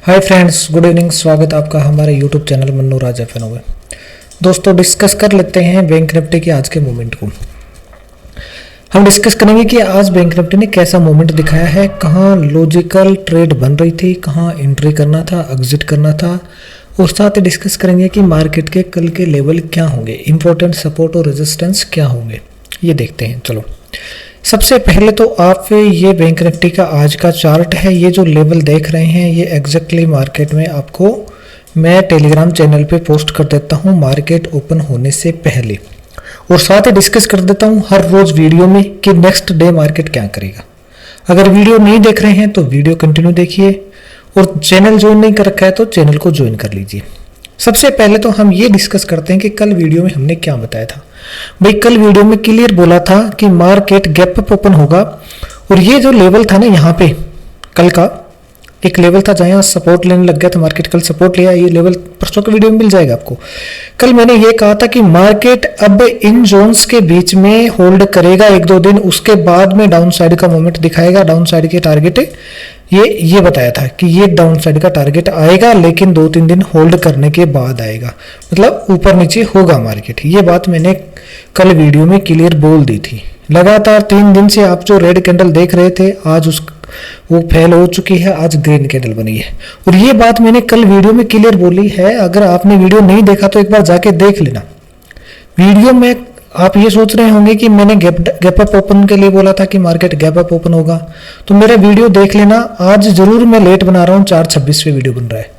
Hi friends, good evening. स्वागत आपका हमारे यूट्यूब चैनल मन्नू राज एफएनओ में। दोस्तों, डिस्कस कर लेते हैं बैंक निफ्टी के आज के मूवमेंट को। हम डिस्कस करेंगे कि आज बैंक निफ्टी ने कैसा मूवमेंट दिखाया है, कहाँ लॉजिकल ट्रेड बन रही थी, कहाँ एंट्री करना था, एग्जिट करना था, और साथ ही डिस्कस करेंगे कि मार्केट के कल के लेवल क्या होंगे, इंपॉर्टेंट सपोर्ट और रेजिस्टेंस क्या होंगे, ये देखते हैं। चलो, सबसे पहले तो आप ये बैंक निफ्टी का आज का चार्ट है। ये जो लेवल देख रहे हैं ये एग्जैक्टली मार्केट में आपको मैं टेलीग्राम चैनल पे पोस्ट कर देता हूँ मार्केट ओपन होने से पहले, और साथ ही डिस्कस कर देता हूँ हर रोज वीडियो में कि नेक्स्ट डे मार्केट क्या करेगा। अगर वीडियो नहीं देख रहे हैं तो वीडियो कंटिन्यू देखिए, और चैनल ज्वाइन नहीं कर रखा है तो चैनल को ज्वाइन कर लीजिए। सबसे पहले तो हम ये डिस्कस करते हैं कि कल वीडियो में हमने क्या बताया था। भाई, कल वीडियो में क्लियर बोला था कि मार्केट गैप अप ओपन होगा, और ये जो लेवल था ना, यहाँ पे कल का एक लेवल था जहाँ सपोर्ट लेने लग गया था मार्केट। कल सपोर्ट लिया, ये लेवल परसों के वीडियो में मिल जाएगा आपको। कल मैंने ये कहा था कि मार्केट अब इन जोन्स के बीच में होल्ड करेगा एक दो दिन, उसके बाद में डाउन साइड का मूवमेंट दिखाएगा। डाउन साइड के टारगेट ये बताया था कि ये डाउन साइड का टारगेट आएगा, लेकिन 2-3 दिन होल्ड करने के बाद आएगा, मतलब ऊपर नीचे होगा मार्केट। ये बात मैंने कल वीडियो में क्लियर बोल दी थी। लगातार 3 दिन से आप जो रेड कैंडल देख रहे थे, आज वो फेल हो चुकी है, आज ग्रीन कैंडल बनी है, और ये बात मैंने कल वीडियो में क्लियर बोली है। अगर आपने वीडियो नहीं देखा तो एक बार जाके देख लेना। वीडियो में आप ये सोच रहे होंगे कि मैंने गैप अप ओपन के लिए बोला था कि मार्केट गैप अप ओपन होगा, तो मेरा वीडियो देख लेना। आज जरूर मैं लेट बना रहा हूँ, 4:26 पे वीडियो बन रहा है,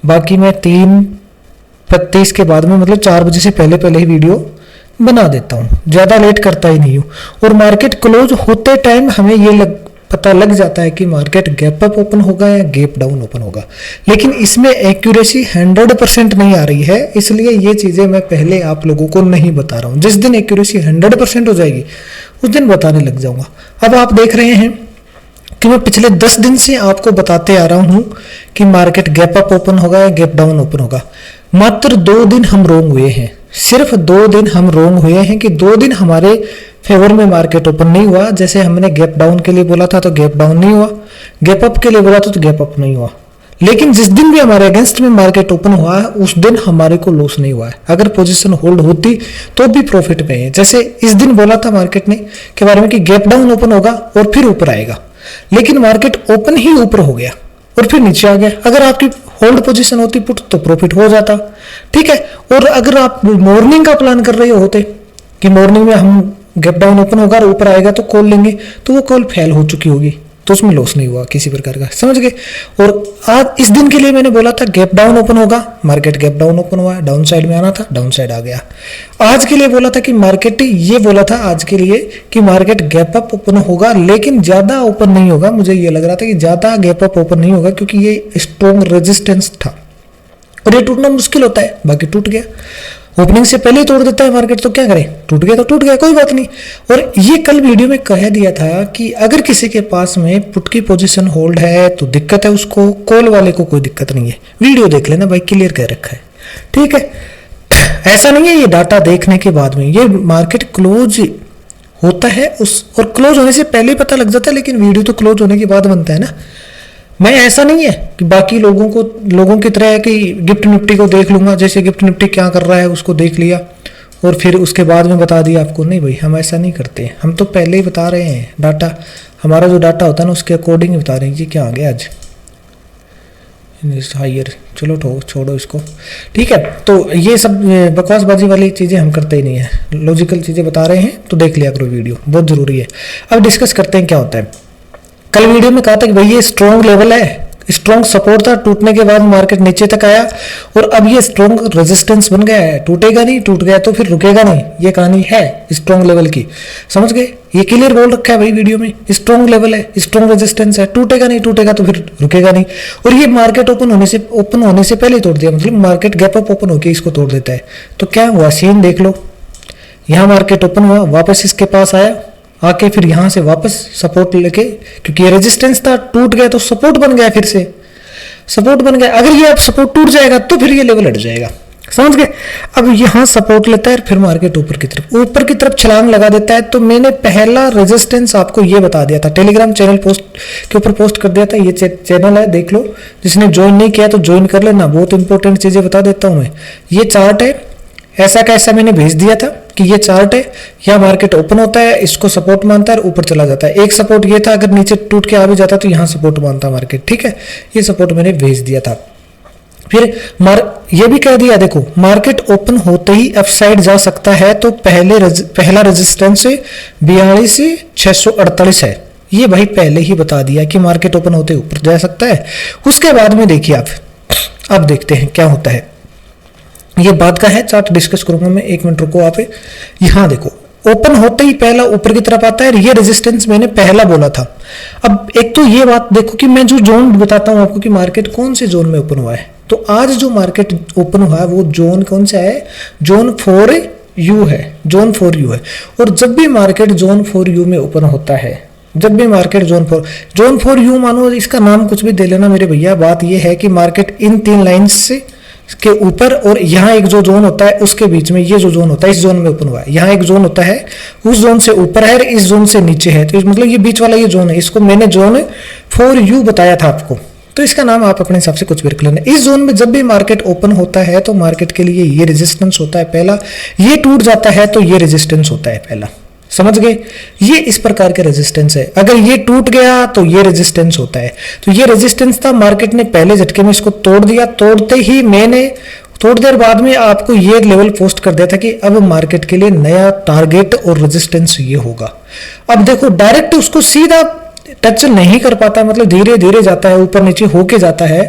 बाकी मैं 3:35 के बाद में, मतलब 4 बजे से पहले ही वीडियो बना देता हूँ, ज़्यादा लेट करता ही नहीं हूँ। और मार्केट क्लोज होते टाइम हमें ये पता लग जाता है कि मार्केट गैप अप ओपन होगा या गैप डाउन ओपन होगा, लेकिन इसमें एक्यूरेसी 100% नहीं आ रही है, इसलिए ये चीज़ें मैं पहले आप लोगों को नहीं बता रहा हूँ। जिस दिन एक्यूरेसी 100% हो जाएगी उस दिन बताने लग जाऊँगा। अब आप देख रहे हैं कि मैं पिछले 10 दिन से आपको बताते आ रहा हूँ कि मार्केट गैप अप ओपन होगा या गैप डाउन ओपन होगा। मात्र 2 दिन हम रोंग हुए हैं, सिर्फ 2 दिन हम रोंग हुए हैं कि 2 दिन हमारे फेवर में मार्केट ओपन नहीं हुआ। जैसे हमने गैप डाउन के लिए बोला था तो गैप डाउन नहीं हुआ, गैप अप के लिए बोला था तो गैप अप नहीं हुआ। लेकिन जिस दिन भी हमारे अगेंस्ट में मार्केट ओपन हुआ है उस दिन हमारे को लॉस नहीं हुआ है। अगर पोजीशन होल्ड होती तो भी प्रॉफिट में है। जैसे इस दिन बोला था मार्केट ने के बारे में कि गैप डाउन ओपन होगा और फिर ऊपर आएगा, लेकिन मार्केट ओपन ही ऊपर हो गया और फिर नीचे आ गया। अगर आपकी होल्ड पोजीशन होती पुट तो प्रॉफिट हो जाता, ठीक है। और अगर आप मॉर्निंग का प्लान कर रहे होते कि मॉर्निंग में हम गैप डाउन ओपन होगा और ऊपर आएगा तो कॉल लेंगे, तो वो कॉल फेल हो चुकी होगी, तो उसमें लॉस नहीं हुआ किसी प्रकार का, समझ गए। और आज इस दिन के लिए मैंने बोला था गैप डाउन ओपन होगा, मार्केट गैप डाउन ओपन हुआ, डाउन साइड में आना था, डाउन साइड आ गया। आज के लिए बोला था कि मार्केट, ये बोला था आज के लिए कि मार्केट गैप अप ओपन होगा, लेकिन ज्यादा ओपन नहीं होगा। मुझे ये लग रहा था कि ज्यादा गैप अप ओपन नहीं होगा, क्योंकि ये स्ट्रॉन्ग रेजिस्टेंस था और ये टूटना मुश्किल होता है। बाकी टूट गया, ओपनिंग से पहले ही तोड़ देता है मार्केट, तो क्या करें, टूट गया तो टूट गया, कोई बात नहीं। और ये कल वीडियो में कह दिया था कि अगर किसी के पास में पुट की पोजीशन होल्ड है तो दिक्कत है उसको, कॉल वाले को कोई दिक्कत नहीं है। वीडियो देख लेना भाई, क्लियर कह रखा है, ठीक है। ऐसा नहीं है ये डाटा देखने के बाद में, ये मार्केट क्लोज होता है और क्लोज होने से पहले ही पता लग जाता है, लेकिन वीडियो तो क्लोज होने के बाद बनता है ना। मैं ऐसा नहीं है कि बाकी लोगों की तरह है कि गिफ्ट निफ्टी को देख लूंगा, जैसे गिफ्ट निफ्टी क्या कर रहा है उसको देख लिया और फिर उसके बाद में बता दिया आपको। नहीं भाई, हम ऐसा नहीं करते। हम तो पहले ही बता रहे हैं, डाटा हमारा जो डाटा होता है ना उसके अकॉर्डिंग ही बता रहे हैं कि क्या आ गया आज हायर। चलो छोड़ो इसको, ठीक है। तो ये सब बकवासबाजी वाली चीज़ें हम करते ही नहीं है, लॉजिकल चीज़ें बता रहे हैं, तो देख लिया करो, वीडियो बहुत ज़रूरी है। अब डिस्कस करते हैं क्या होता है। कल वीडियो में कहा था कि भाई ये स्ट्रॉन्ग लेवल है, स्ट्रॉन्ग सपोर्ट था, टूटने के बाद मार्केट नीचे तक आया और अब ये स्ट्रॉन्ग रेजिस्टेंस बन गया है। टूटेगा नहीं, टूट गया तो फिर रुकेगा नहीं, ये कहानी है स्ट्रॉन्ग लेवल की, समझ गए। ये क्लियर बोल रखा है भाई वीडियो में, स्ट्रॉन्ग लेवल है, स्ट्रॉन्ग रेजिस्टेंस है, टूटेगा नहीं, टूटेगा तो फिर रुकेगा नहीं। और ये मार्केट ओपन होने से पहले तोड़ दिया, मतलब मार्केट गैप अप ओपन होकर इसको तोड़ देता है। तो क्या हुआ, सीन देख लो। यहाँ मार्केट ओपन हुआ, वापस इसके पास आया, आके फिर यहां से वापस सपोर्ट लेके, क्योंकि ये रेजिस्टेंस था, टूट गया तो सपोर्ट बन गया, फिर से सपोर्ट बन गया। अगर ये अब सपोर्ट टूट जाएगा तो फिर ये लेवल हट जाएगा, समझ गए। अब यहाँ सपोर्ट लेता है, फिर मार्केट ऊपर की तरफ छलांग लगा देता है। तो मैंने पहला रेजिस्टेंस आपको ये बता दिया था, टेलीग्राम चैनल पोस्ट के ऊपर पोस्ट कर दिया था। ये चैनल है, देख लो, जिसने ज्वाइन नहीं किया तो ज्वाइन कर लेना, बहुत इंपॉर्टेंट चीजें बता देता हूं मैं। ये चार्ट है, ऐसा कैसा मैंने भेज दिया था कि ये चार्ट है, यहाँ मार्केट ओपन होता है, इसको सपोर्ट मानता है और ऊपर चला जाता है। एक सपोर्ट ये था, अगर नीचे टूट के आ भी जाता तो यहाँ सपोर्ट मानता मार्केट, ठीक है। ये सपोर्ट मैंने भेज दिया था। फिर ये भी कह दिया, देखो मार्केट ओपन होते ही अप साइड जा सकता है, तो पहला रेजिस्टेंस 42,648 है। ये भाई पहले ही बता दिया कि मार्केट ओपन होते ऊपर जा सकता है। उसके बाद में देखिए आप, अब देखते हैं क्या होता है। ये बात का है, चार्ट डिस्कस करूंगा मैं, 1 मिनट रुको आप। यहां देखो, ओपन होते ही पहला ऊपर की तरफ आता है, ये रेजिस्टेंस मैंने पहला बोला था। अब एक तो ये बात देखो कि मैं जो जोन बताता हूं आपको कि मार्केट कौन से जोन में ओपन हुआ है, तो आज जो मार्केट ओपन हुआ है वो जोन कौन सा है, जोन 4U है, जोन 4U है। और जब भी मार्केट जोन 4U में ओपन होता है, जब भी मार्केट जोन 4U मानो, इसका नाम कुछ भी दे लेना मेरे भैया, बात ये है कि मार्केट इन 3 लाइन्स से के ऊपर और यहाँ एक जो जोन होता है उसके बीच में, ये जो जोन होता है इस जोन में ओपन हुआ है। यहाँ एक जोन होता है, उस जोन से ऊपर है, इस जोन से नीचे है, तो मतलब ये बीच वाला ये जोन है, इसको मैंने जोन 4U बताया था आपको। तो इसका नाम आप अपने हिसाब से कुछ भी रख लेना। इस जोन में जब भी मार्केट ओपन होता है तो मार्केट के लिए ये रेजिस्टेंस होता है पहला, ये टूट जाता है तो ये रेजिस्टेंस होता है पहला, समझ गए। ये इस प्रकार के रेजिस्टेंस है, अगर ये टूट गया तो ये रेजिस्टेंस होता है। तो ये रेजिस्टेंस था, मार्केट ने पहले झटके में इसको तोड़ दिया, तोड़ते ही मैंने थोड़ी देर बाद में आपको ये लेवल पोस्ट कर दिया था कि अब मार्केट के लिए नया टारगेट और रेजिस्टेंस ये होगा। अब देखो डायरेक्ट उसको सीधा टच नहीं कर पाता, मतलब धीरे धीरे जाता है, ऊपर नीचे होके जाता है,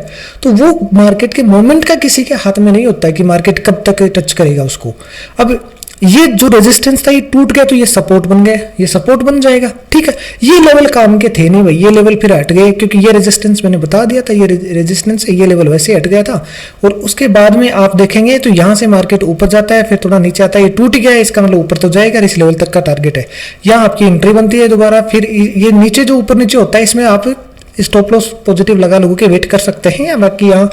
तो वो मार्केट के मोमेंट का किसी के हाथ में नहीं होता है कि मार्केट कब तक टच करेगा उसको। अब ये जो रेजिस्टेंस था ये टूट गया तो ये सपोर्ट बन गया, ये सपोर्ट बन जाएगा, ठीक है। ये लेवल काम के थे नहीं भाई, ये लेवल फिर हट गए, क्योंकि ये रेजिस्टेंस मैंने बता दिया था, ये रेजिस्टेंस है, ये लेवल वैसे हट गया था। और उसके बाद में आप देखेंगे तो यहाँ से मार्केट ऊपर जाता है, फिर थोड़ा नीचे आता है, ये टूट गया है, इसका मतलब ऊपर तो जाएगा, इस लेवल तक का टारगेट है। यहाँ आपकी एंट्री बनती है दोबारा, फिर ये नीचे जो ऊपर नीचे होता है इसमें आप स्टॉप लॉस पॉजिटिव लगा लोगों के वेट कर सकते हैं, या बाकी यहाँ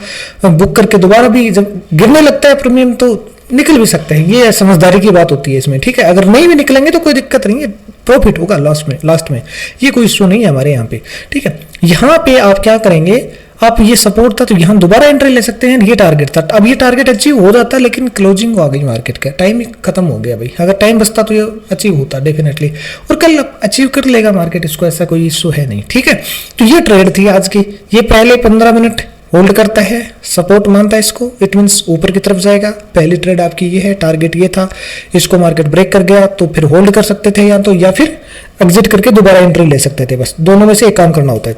बुक करके दोबारा भी जब गिरने लगता है प्रीमियम तो निकल भी सकते हैं। ये समझदारी की बात होती है इसमें, ठीक है। अगर नहीं भी निकलेंगे तो कोई दिक्कत नहीं है, प्रॉफिट होगा लास्ट में, ये कोई इश्यू नहीं है हमारे यहाँ पे, ठीक है। यहाँ पे आप क्या करेंगे, आप ये सपोर्ट था तो यहाँ दोबारा एंट्री ले सकते हैं, ये टारगेट था, अब ये टारगेट अचीव हो जाता है, लेकिन क्लोजिंग आ गई मार्केट का, टाइम खत्म हो गया भाई। अगर टाइम बचता तो ये अचीव होता डेफिनेटली, और कल अचीव कर लेगा मार्केट इसको, ऐसा कोई इश्यू है नहीं, ठीक है। तो ये ट्रेड थी आज की, ये पहले 15 मिनट होल्ड करता है, सपोर्ट मानता है इसको, इट मीन्स ऊपर की तरफ जाएगा। पहली ट्रेड आपकी ये है, टारगेट ये था, इसको मार्केट ब्रेक कर गया तो फिर होल्ड कर सकते थे, या फिर एग्जिट करके दोबारा एंट्री ले सकते थे, बस दोनों में से एक काम करना होता है।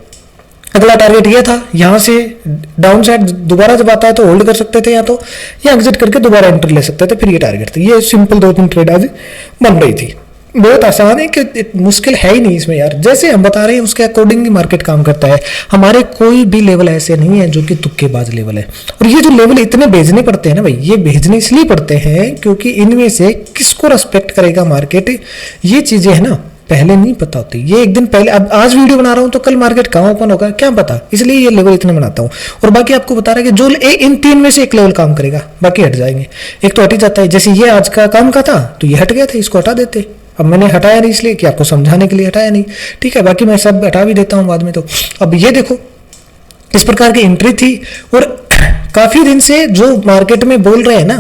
अगला टारगेट ये था, यहाँ से डाउन साइड दोबारा जब आता है तो होल्ड कर सकते थे, या एग्जिट करके दोबारा एंट्री ले सकते थे, फिर ये टारगेट था। ये सिंपल 2-3 ट्रेड आज बन रही थी, बहुत आसान है, कि मुश्किल है ही नहीं इसमें यार। जैसे हम बता रहे हैं उसके अकॉर्डिंग मार्केट काम करता है। हमारे कोई भी लेवल ऐसे नहीं है जो कि तुक्केबाज लेवल है। और ये जो लेवल इतने भेजने पड़ते हैं ना भाई, ये भेजने इसलिए पड़ते हैं क्योंकि इनमें से किसको रेस्पेक्ट करेगा मार्केट, ये चीजें है ना पहले नहीं पता होती। ये एक दिन पहले, अब आज वीडियो बना रहा हूं तो कल मार्केट कहां ओपन होगा क्या पता, इसलिए ये लेवल इतने बनाता हूं। और बाकी आपको बता रहा है कि जो इन 3 में से एक लेवल काम करेगा, बाकी हट जाएंगे। एक तो हट ही जाता है, जैसे ये आज का काम का था तो ये हट गया था, इसको हटा देते। अब मैंने हटाया नहीं इसलिए कि आपको समझाने के लिए हटाया नहीं, ठीक है। बाकी मैं सब हटा भी देता हूं बाद में। तो अब ये देखो इस प्रकार की एंट्री थी, और काफी दिन से जो मार्केट में बोल रहे हैं ना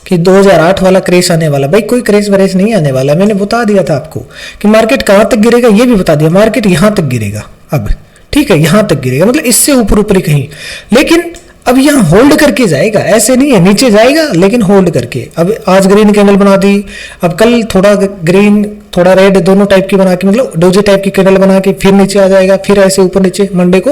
कि 2008 वाला क्रेश आने वाला, भाई कोई क्रेश वरेश नहीं आने वाला। मैंने बता दिया था आपको कि मार्केट कहां तक गिरेगा, ये भी बता दिया, मार्केट यहां तक गिरेगा अब, ठीक है, यहां तक गिरेगा, मतलब इससे ऊपर ऊपर ही कहीं, लेकिन अब यहाँ होल्ड करके जाएगा, ऐसे नहीं है नीचे जाएगा लेकिन होल्ड करके। अब आज ग्रीन कैंडल बना दी, अब कल थोड़ा ग्रीन थोड़ा रेड दोनों टाइप की बना के, मतलब डोजे टाइप की कैंडल बना के फिर नीचे आ जाएगा, फिर ऐसे ऊपर नीचे मंडे को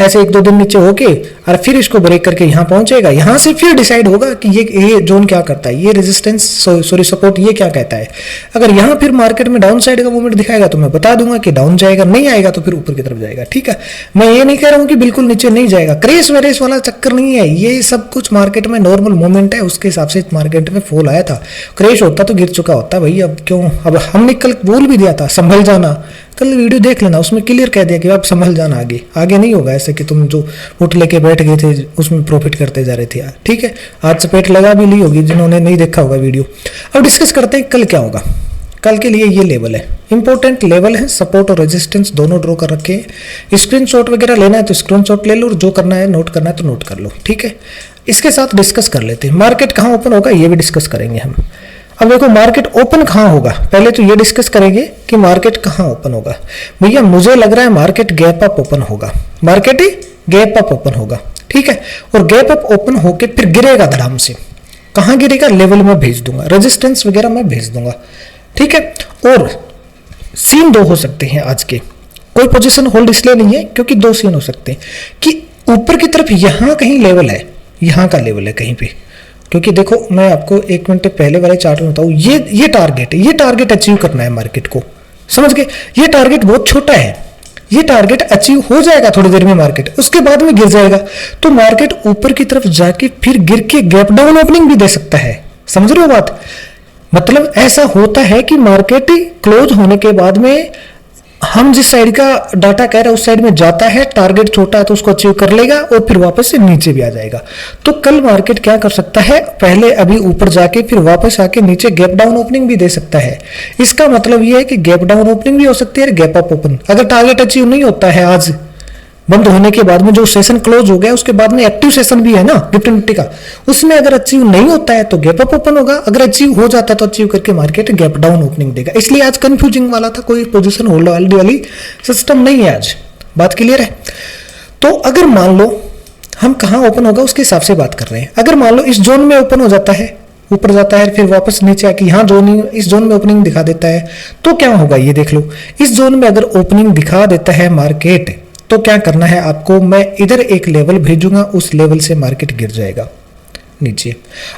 ऐसे 1-2 दिन नीचे होके और फिर इसको ब्रेक करके यहाँ पहुंचेगा। यहाँ से फिर डिसाइड होगा कि ये जोन क्या करता है, ये रेजिस्टेंस सॉरी सपोर्ट ये क्या कहता है। अगर यहाँ फिर मार्केट में डाउन साइड का मूवमेंट दिखाएगा तो मैं बता दूंगा कि डाउन जाएगा, नहीं आएगा तो फिर ऊपर की तरफ जाएगा, ठीक है। मैं ये नहीं कह रहा हूँ कि बिल्कुल नीचे नहीं जाएगा, क्रेश वेरेश वाला चक्कर नहीं है, ये सब कुछ मार्केट में नॉर्मल मूवमेंट है, उसके हिसाब से मार्केट में फॉल आया था। क्रेश होता तो गिर चुका होता भाई, अब क्यों, अब हम नहीं कल बोल भी दिया था संभल जाना, कल वीडियो देख लेना, उसमें क्लियर कह दिया कि आप संभल जाना, आगे आगे नहीं होगा ऐसे कि तुम जो पुट लेके बैठ गए थे उसमें प्रॉफिट करते जा रहे थे यार। ठीक है, आज से पेट लगा भी ली होगी जिन्होंने नहीं देखा होगा वीडियो। अब डिस्कस करते हैं कल क्या होगा। कल के लिए ये लेवल है, इंपॉर्टेंट लेवल है, सपोर्ट और रेजिस्टेंस दोनों ड्रॉ कर रखे हैं। स्क्रीनशॉट वगैरह लेना है तो स्क्रीनशॉट ले लो, और जो करना है नोट करना है तो नोट कर लो। ठीक है, इसके साथ डिस्कस कर लेते हैं मार्केट कहाँ ओपन होगा, ये भी डिस्कस करेंगे हम। अब देखो मार्केट ओपन कहाँ होगा, पहले तो ये डिस्कस करेंगे कि मार्केट कहाँ ओपन होगा। भैया मुझे लग रहा है मार्केट गैप अप ओपन होगा, मार्केट ही गैप अप ओपन होगा। ठीक है, और गैप अप ओपन होके फिर गिरेगा धड़ाम से। कहाँ गिरेगा, लेवल में भेज दूंगा, रेजिस्टेंस वगैरह मैं भेज दूंगा। ठीक है, और सीन दो हो सकते हैं आज के, कोई पोजीशन होल्ड इसलिए नहीं है क्योंकि दो सीन हो सकते हैं कि ऊपर की तरफ यहां कहीं लेवल है, यहां का लेवल है कहीं पे, क्योंकि देखो मैं आपको 1 मिनट पहले वाले चार्ट में बताऊं, ये टारगेट है, ये टारगेट अचीव करना है मार्केट को, समझ गए। ये टारगेट बहुत छोटा है, ये टारगेट अचीव हो जाएगा थोड़ी देर में मार्केट, उसके बाद में गिर जाएगा। तो मार्केट ऊपर की तरफ जाके फिर गिर के गैप डाउन ओपनिंग भी दे सकता है, समझ रहे हो बात। मतलब ऐसा होता है कि मार्केट क्लोज होने के बाद में हम जिस साइड का डाटा कह रहे हैं उस साइड में जाता है, टारगेट छोटा है तो उसको अचीव कर लेगा और फिर वापस से नीचे भी आ जाएगा। तो कल मार्केट क्या कर सकता है, पहले अभी ऊपर जाके फिर वापस आके नीचे गैप डाउन ओपनिंग भी दे सकता है। इसका मतलब यह है कि गैप डाउन ओपनिंग भी हो सकती है, गैप अप ओपन। अगर टारगेट अचीव नहीं होता है आज बंद होने के बाद में, जो सेशन क्लोज हो गया उसके बाद में एक्टिव सेशन भी है ना निफ्टी निफ्टी का, उसमें अगर अचीव नहीं होता है तो गैप अप ओपन होगा, अगर अचीव हो जाता है तो अचीव करके मार्केट गैप डाउन ओपनिंग देगा। इसलिए आज कंफ्यूजिंग वाला था, कोई पोजीशन होल्ड वाली सिस्टम नहीं है आज, बात क्लियर है। तो अगर मान लो हम कहाँ ओपन होगा उसके हिसाब से बात कर रहे हैं। अगर मान लो इस जोन में ओपन हो जाता है, ऊपर जाता है फिर वापस नीचे आके यहाँ जोन, इस जोन में ओपनिंग दिखा देता है, तो क्या होगा ये देख लो। इस जोन में अगर ओपनिंग दिखा देता है मार्केट तो क्या करना है आपको, मैं इधर एक लेवल भेजूंगा, उस लेवल से मार्केट गिर जाएगा नीचे।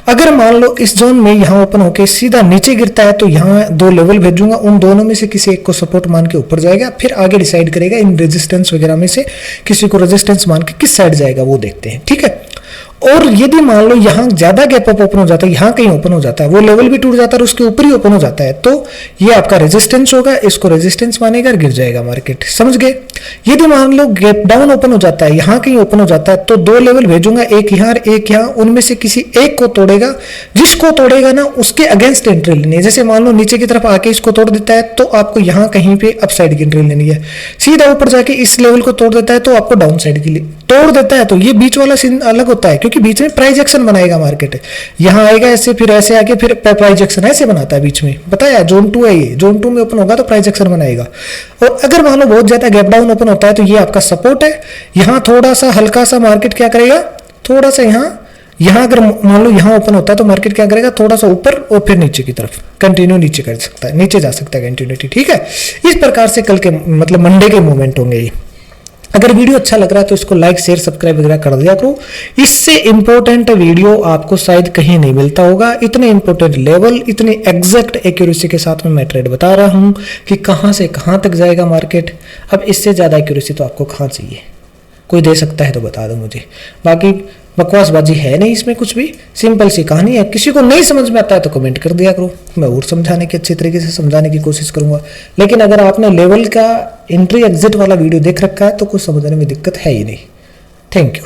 अगर मान लो इस जोन में यहां ओपन होके सीधा नीचे गिरता है तो यहां 2 लेवल भेजूंगा, उन दोनों में से किसी एक को सपोर्ट मान के ऊपर जाएगा, फिर आगे डिसाइड करेगा इन रेजिस्टेंस वगैरह में से किसी को रेजिस्टेंस मान के किस साइड जाएगा वो देखते हैं। ठीक है, और यदि मान लो यहां ज्यादा गैप अप ओपन हो जाता है, यहां कहीं ओपन हो जाता है, वो लेवल भी टूट जाता है और उसके ऊपर ही ओपन हो जाता है, तो ये आपका रेजिस्टेंस होगा, इसको रेजिस्टेंस मानेगा और गिर जाएगा मार्केट, समझ गए। यदि मान लो गैप डाउन ओपन हो जाता है, यहां कहीं ओपन हो जाता है, तो 2 लेवल भेजूंगा, एक यहां एक यहां, उनमें से किसी एक को तोड़ेगा, जिसको तोड़ेगा ना उसके अगेंस्ट एंट्री लेनी है। जैसे मान लो नीचे की तरफ आके इसको तोड़ देता है तो आपको यहां कहीं पे अप साइड की एंट्री लेनी है, सीधा ऊपर जाके इस लेवल को तोड़ देता है तो आपको डाउन साइड के लिए तोड़ देता है, तो ये बीच वाला सीन अलग होता है क्योंकि बीच में प्राइस एक्शन बनाएगा मार्केट, यहां आएगा ऐसे फिर ऐसे आके फिर प्राइस एक्शन ऐसे बनाता है बीच में, बताया जोन 2 है, ये जोन 2 में ओपन होगा तो प्राइस एक्शन बनाएगा। और अगर मान लो बहुत ज्यादा गैप डाउन ओपन होता है तो ये आपका सपोर्ट है, यहां थोड़ा सा हल्का सा मार्केट क्या करेगा, थोड़ा सा यहां अगर मान लो यहां ओपन होता है तो मार्केट क्या करेगा, थोड़ा सा ऊपर और फिर नीचे की तरफ कंटिन्यू नीचे कर सकता है, नीचे जा सकता है कंटिन्यूटी। ठीक है, इस प्रकार से कल के मतलब मंडे के मूवमेंट होंगे ये। अगर वीडियो अच्छा लग रहा है तो इसको लाइक शेयर सब्सक्राइब वगैरह कर दिया करो, इससे इंपॉर्टेंट वीडियो आपको शायद कहीं नहीं मिलता होगा। इतने इंपॉर्टेंट लेवल, इतनी एग्जैक्ट एक्यूरेसी के साथ में मैं ट्रेड बता रहा हूं कि कहां से कहां तक जाएगा मार्केट। अब इससे ज्यादा एक्यूरेसी तो आपको कहां चाहिए, कोई दे सकता है तो बता दो मुझे, बाकी बकवासबाजी है नहीं इसमें कुछ भी, सिंपल सी कहानी है। किसी को नहीं समझ में आता है तो कमेंट कर दिया करो, मैं और समझाने की अच्छी तरीके से समझाने की कोशिश करूंगा। लेकिन अगर आपने लेवल का एंट्री एग्जिट वाला वीडियो देख रखा है तो कुछ समझने में दिक्कत है ही नहीं। Thank you.